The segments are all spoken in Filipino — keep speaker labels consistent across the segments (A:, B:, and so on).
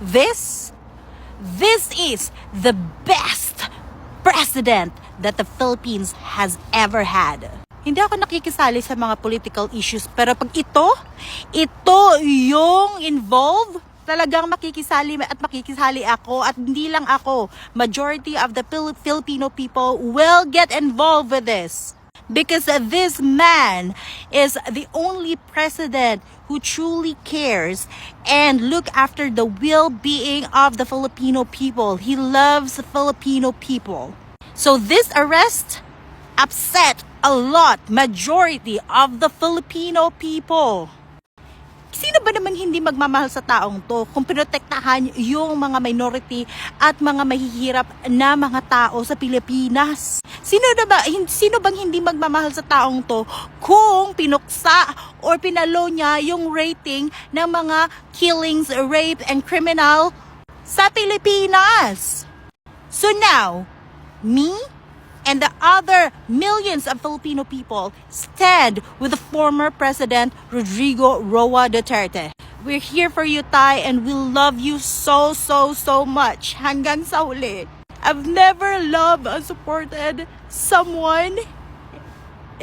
A: This is the best president that the Philippines has ever had. Hindi ako nakikisali sa mga political issues, pero pag ito yung involved, talagang makikisali ako, at hindi lang ako. Majority of the Filipino people will get involved with this. Because this man is the only president who truly cares and look after the well-being of the Filipino people. He loves the Filipino people. So this arrest upset a lot, majority of the Filipino people. Sino ba naman hindi magmamahal sa taong to kung pinotektahan yung mga minority at mga mahihirap na mga tao sa Pilipinas? Sino bang hindi magmamahal sa taong to kung pinuksa or pinalo niya yung rating ng mga killings, rape, and criminal sa Pilipinas? So now, me and the other millions of Filipino people stand with the former President Rodrigo Roa Duterte. We're here for you, Tay, and we love you so much. Hanggang sa huli. I've never loved or supported someone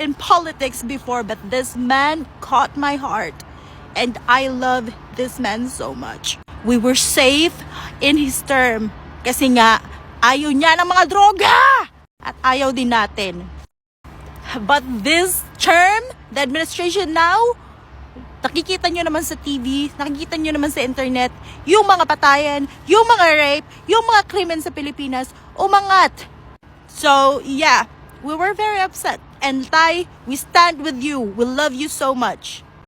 A: in politics before, but this man caught my heart, and I love this man so much. We were safe in his term kasi nga ayaw niya ng mga droga! At ayaw din natin. But this term, the administration now, nakikita nyo naman sa TV, nakikita nyo naman sa internet, yung mga patayan, yung mga rape, yung mga krimen sa Pilipinas, umangat. So, yeah, we were very upset. And Tay, we stand with you. We love you so much.